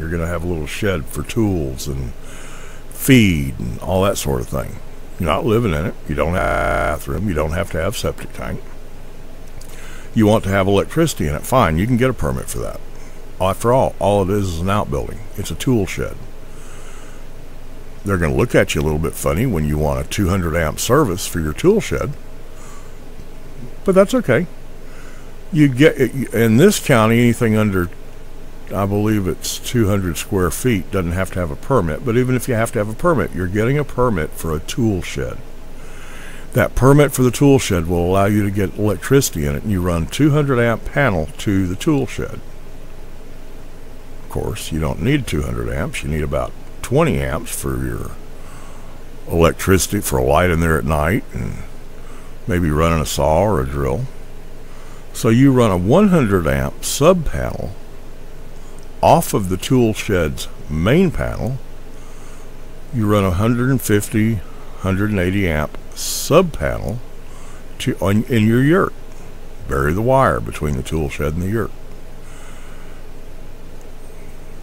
You're going to have a little shed for tools and feed and all that sort of thing. You're not living in it. You don't have a bathroom. You don't have to have septic tank. You want to have electricity in it, fine. You can get a permit for that. After all it is an outbuilding. It's a tool shed. They're going to look at you a little bit funny when you want a 200 amp service for your tool shed, but that's okay. You get, in this county, anything under, I believe it's 200 square feet doesn't have to have a permit, but even if you have to have a permit, you're getting a permit for a tool shed. That permit for the tool shed will allow you to get electricity in it, and you run 200 amp panel to the tool shed. Of course, you don't need 200 amps. You need about 20 amps for your electricity, for a light in there at night, and maybe running a saw or a drill. So you run a 100 amp sub panel off of the tool shed's main panel. You run a 150, 180 amp sub panel in your yurt. Bury the wire between the tool shed and the yurt.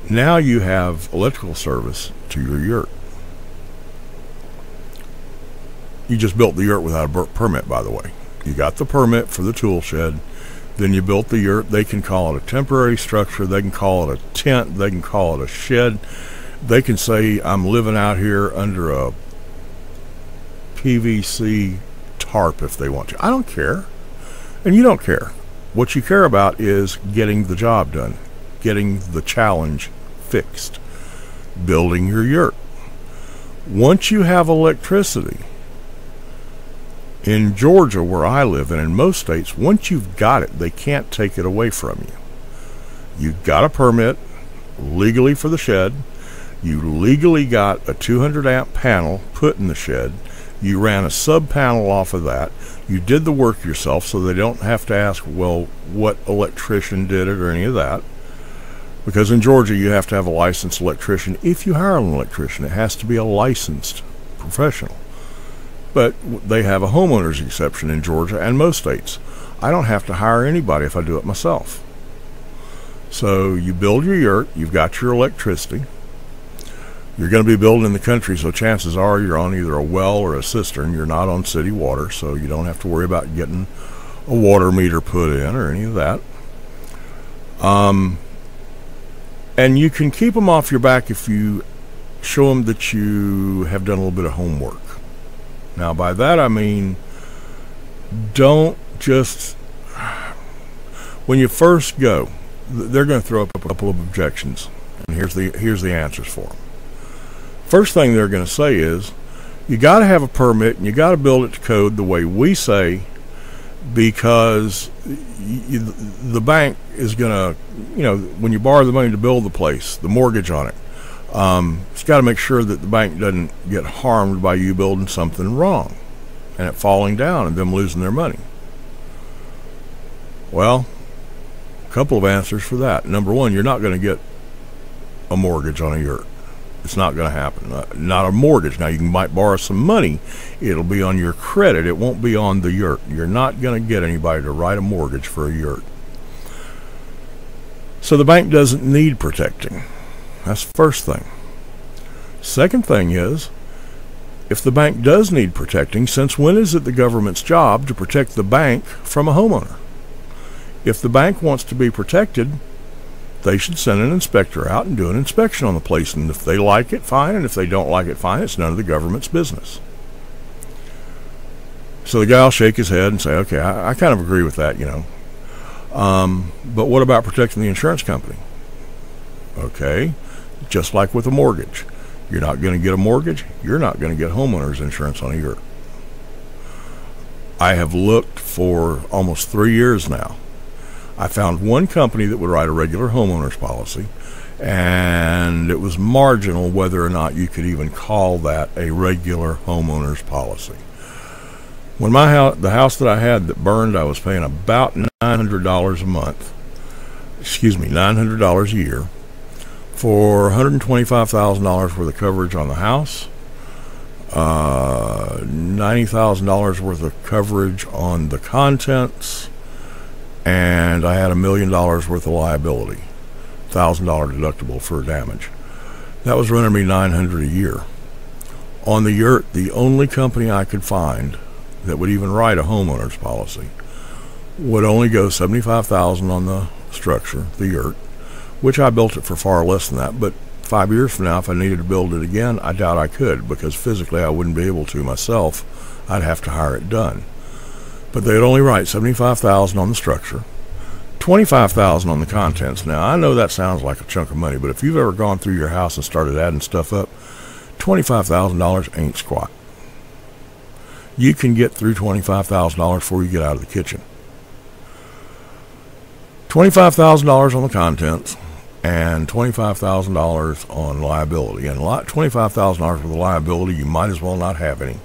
Now you have electrical service to your yurt. You just built the yurt without a permit, by the way. You got the permit for the tool shed, then you built the yurt. They can call it a temporary structure, they can call it a tent, they can call it a shed. They can say, I'm living out here under a PVC tarp if they want to. I don't care. And you don't care. What you care about is getting the job done, getting the challenge fixed, building your yurt. Once you have electricity, in Georgia, where I live, and in most states, once you've got it, they can't take it away from you. You got a permit legally for the shed. You legally got a 200 amp panel put in the shed. You ran a sub panel off of that. You did the work yourself, so they don't have to ask, well, what electrician did it or any of that. Because in Georgia, you have to have a licensed electrician. If you hire an electrician, it has to be a licensed professional. But they have a homeowner's exception in Georgia and most states. I don't have to hire anybody if I do it myself. So you build your yurt, you've got your electricity. You're going to be building in the country, so chances are you're on either a well or a cistern. You're not on city water, so you don't have to worry about getting a water meter put in or any of that. And you can keep them off your back if you show them that you have done a little bit of homework. Now, by that I mean, don't just, when you first go, they're going to throw up a couple of objections, and here's the answers for them. First thing they're going to say is, you got to have a permit and you got to build it to code the way we say, because the bank is going to, when you borrow the money to build the place, the mortgage on it, it's got to make sure that the bank doesn't get harmed by you building something wrong and it falling down and them losing their money. Well, a couple of answers for that. Number one, you're not going to get a mortgage on a yurt. It's not going to happen. Not a mortgage. Now, you might borrow some money. It'll be on your credit. It won't be on the yurt. You're not going to get anybody to write a mortgage for a yurt. So the bank doesn't need protecting. That's the first thing. Second thing is, if the bank does need protecting, since when is it the government's job to protect the bank from a homeowner? If the bank wants to be protected, they should send an inspector out and do an inspection on the place. And if they like it, fine. And if they don't like it, fine. It's none of the government's business. So the guy will shake his head and say, okay, I kind of agree with that, but what about protecting the insurance company? Okay. Just like with a mortgage. You're not going to get a mortgage. You're not going to get homeowner's insurance on a yurt. I have looked for almost 3 years now. I found one company that would write a regular homeowner's policy, and it was marginal whether or not you could even call that a regular homeowner's policy. When the house that I had that burned, I was paying about $900 a month. $900 a year. For $125,000 worth of coverage on the house, $90,000 worth of coverage on the contents, and I had $1 million worth of liability deductible for damage. That was running me $900 a year. On the yurt, the only company I could find that would even write a homeowner's policy would only go $75,000 on the structure, the yurt, which I built it for far less than that. But 5 years from now, if I needed to build it again, I doubt I could, because physically I wouldn't be able to myself. I'd have to hire it done. But they'd only write $75,000 on the structure, $25,000 on the contents. Now, I know that sounds like a chunk of money, but if you've ever gone through your house and started adding stuff up, $25,000 ain't squat. You can get through $25,000 before you get out of the kitchen. $25,000 on the contents and $25,000 on liability. And $25,000 worth of liability, you might as well not have any.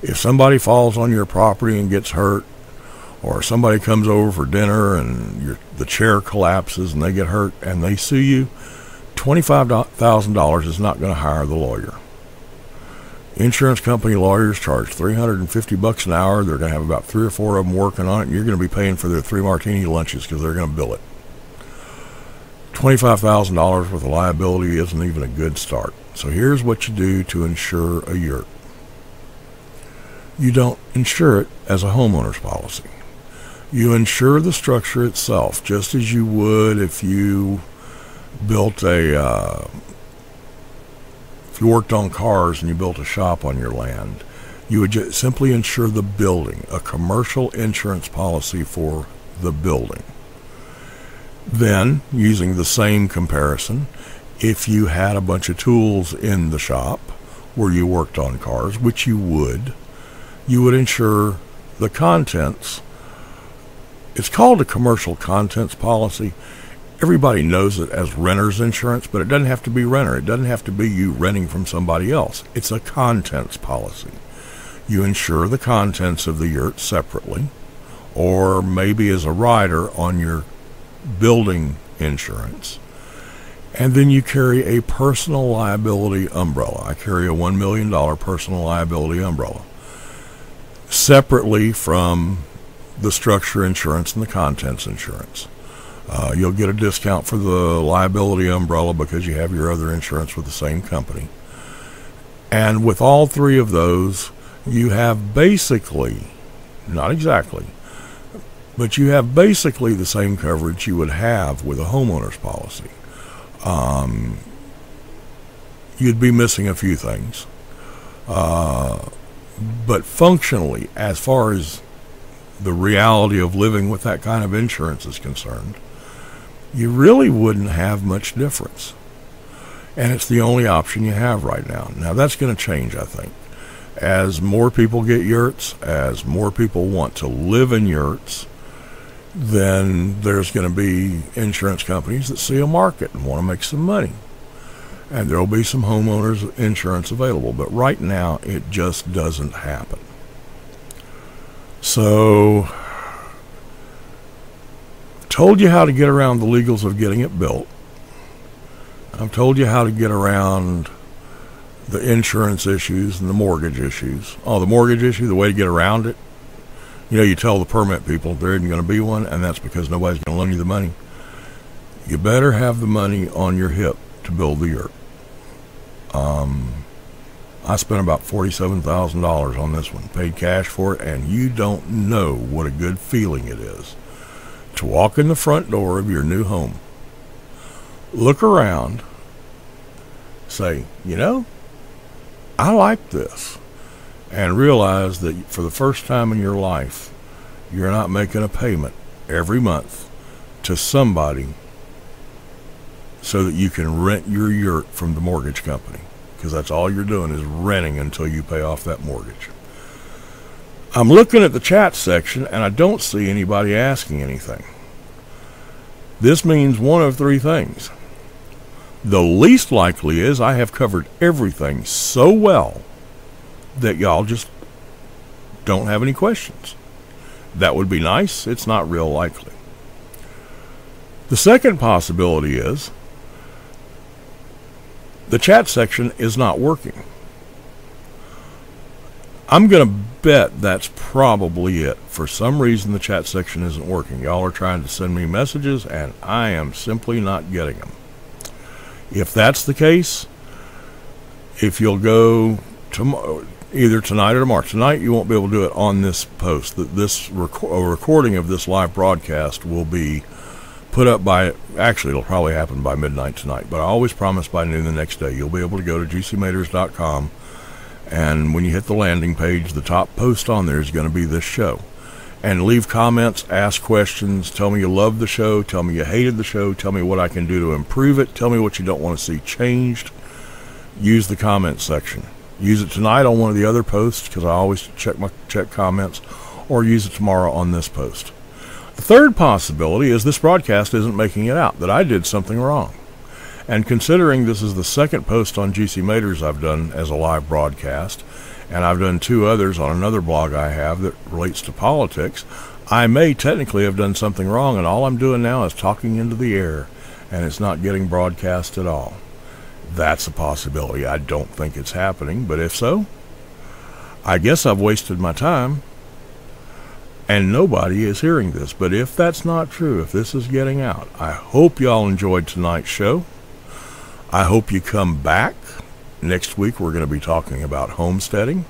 If somebody falls on your property and gets hurt, or somebody comes over for dinner and the chair collapses and they get hurt and they sue you, $25,000 is not going to hire the lawyer. Insurance company lawyers charge $350 an hour. They're going to have about 3 or 4 of them working on it, and you're going to be paying for their 3 martini lunches because they're going to bill it. $25,000 worth of liability isn't even a good start. So here's what you do to insure a yurt. You don't insure it as a homeowner's policy. You insure the structure itself, just as you would if you built if you worked on cars and you built a shop on your land. You would simply insure the building, a commercial insurance policy for the building. Then, using the same comparison, if you had a bunch of tools in the shop where you worked on cars, which you would insure the contents. It's called a commercial contents policy. Everybody knows it as renter's insurance, but it doesn't have to be renter. It doesn't have to be you renting from somebody else. It's a contents policy. You insure the contents of the yurt separately, or maybe as a rider on your building insurance. And then you carry a personal liability umbrella. I carry a $1 million personal liability umbrella, separately from the structure insurance and the contents insurance. You'll get a discount for the liability umbrella because you have your other insurance with the same company. And with all 3 of those, you have basically, not exactly, but you have basically the same coverage you would have with a homeowner's policy. You'd be missing a few things. But functionally, as far as the reality of living with that kind of insurance is concerned, you really wouldn't have much difference. And it's the only option you have right now. Now, that's going to change, I think. As more people get yurts, as more people want to live in yurts, then there's going to be insurance companies that see a market and want to make some money. And there will be some homeowners insurance available. But right now, it just doesn't happen. So, told you how to get around the legals of getting it built. I've told you how to get around the insurance issues and the mortgage issues. Oh, the mortgage issue, the way to get around it, you tell the permit people there isn't going to be one, and that's because nobody's going to loan you the money. You better have the money on your hip to build the yurt. I spent about $47,000 on this one, paid cash for it, and you don't know what a good feeling it is to walk in the front door of your new home, look around, say, I like this, and realize that for the first time in your life, you're not making a payment every month to somebody so that you can rent your yurt from the mortgage company, because that's all you're doing is renting until you pay off that mortgage. I'm looking at the chat section, and I don't see anybody asking anything. This means one of 3 things. The least likely is I have covered everything so well that y'all just don't have any questions. That would be nice. It's not real likely. The second possibility is the chat section is not working. I'm going to bet that's probably it. For some reason, the chat section isn't working. Y'all are trying to send me messages, and I am simply not getting them. If that's the case, if you'll go tomorrow, either tonight or tomorrow. Tonight, you won't be able to do it on this post. This recording of this live broadcast will be put up by, actually, it'll probably happen by midnight tonight, but I always promise by noon the next day. You'll be able to go to JuicyMaters.com, and when you hit the landing page, the top post on there is going to be this show. And leave comments, ask questions, tell me you love the show, tell me you hated the show, tell me what I can do to improve it, tell me what you don't want to see changed. Use the comment section. Use it tonight on one of the other posts, because I always check comments, or use it tomorrow on this post. The third possibility is this broadcast isn't making it out, that I did something wrong. And considering this is the second post on Juicy Maters I've done as a live broadcast, and I've done 2 others on another blog I have that relates to politics, I may technically have done something wrong, and all I'm doing now is talking into the air, and it's not getting broadcast at all. That's a possibility. I don't think it's happening, but if so, I guess I've wasted my time, and nobody is hearing this. But if that's not true, if this is getting out, I hope y'all enjoyed tonight's show. I hope you come back. Next week we're going to be talking about homesteading,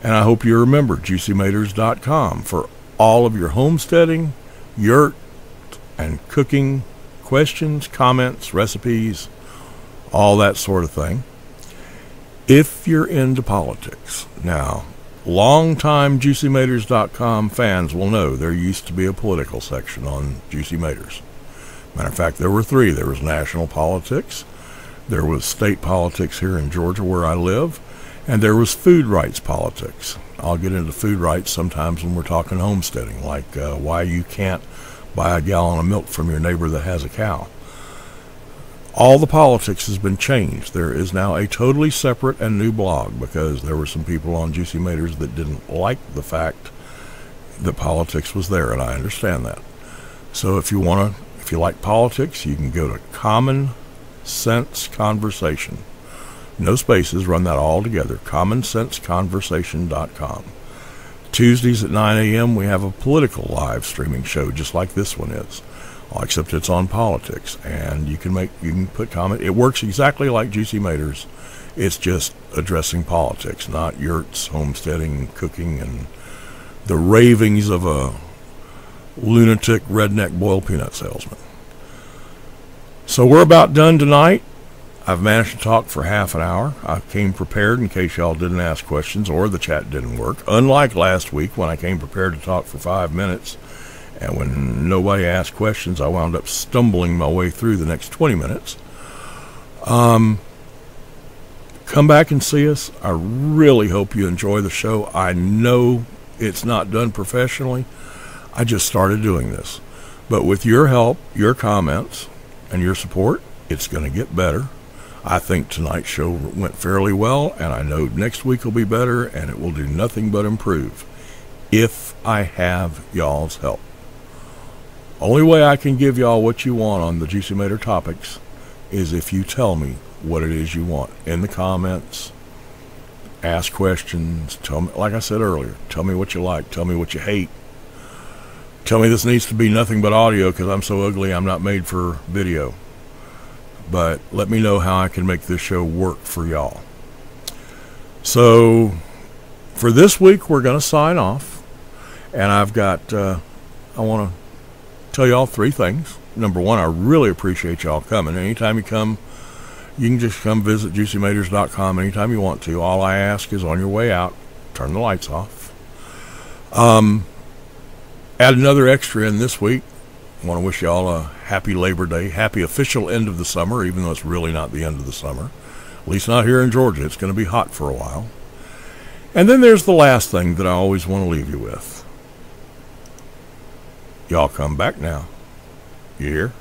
and I hope you remember JuicyMaters.com for all of your homesteading, yurt, and cooking questions, comments, recipes, all that sort of thing. If you're into politics. Now, long-time JuicyMaters.com fans will know there used to be a political section on Juicy Maters. Matter of fact, there were 3. There was national politics, there was state politics here in Georgia where I live, and there was food rights politics. I'll get into food rights sometimes when we're talking homesteading, like why you can't buy a gallon of milk from your neighbor that has a cow. All the politics has been changed. There is now a totally separate and new blog, because there were some people on Juicy Maters that didn't like the fact that politics was there, and I understand that. So if you like politics, you can go to Common Sense Conversation. No spaces, run that all together. CommonSenseConversation.com. Tuesdays at 9 a.m. we have a political live streaming show, just like this one is. Except it's on politics, and you can put comment. It works exactly like Juicy Maters. It's just addressing politics, not yurts, homesteading, cooking, and the ravings of a lunatic redneck boiled peanut salesman. So we're about done tonight. I've managed to talk for half an hour. I came prepared in case y'all didn't ask questions or the chat didn't work. Unlike last week when I came prepared to talk for 5 minutes, and when nobody asked questions, I wound up stumbling my way through the next 20 minutes. Come back and see us. I really hope you enjoy the show. I know it's not done professionally. I just started doing this. But with your help, your comments, and your support, it's going to get better. I think tonight's show went fairly well, and I know next week will be better, and it will do nothing but improve if I have y'all's help. Only way I can give y'all what you want on the Juicy Mater topics is if you tell me what it is you want in the comments. Ask questions. Tell me, like I said earlier, tell me what you like. Tell me what you hate. Tell me this needs to be nothing but audio because I'm so ugly I'm not made for video. But let me know how I can make this show work for y'all. So for this week, we're going to sign off. And I've got, I want to tell y'all 3 things. Number 1, I really appreciate y'all coming. Anytime you come, you can just come visit JuicyMaters.com anytime you want to. All I ask is on your way out, turn the lights off. Add another extra in this week. I want to wish y'all a happy Labor Day, happy official end of the summer, even though it's really not the end of the summer. At least not here in Georgia. It's going to be hot for a while. And then there's the last thing that I always want to leave you with. Y'all come back now. You hear?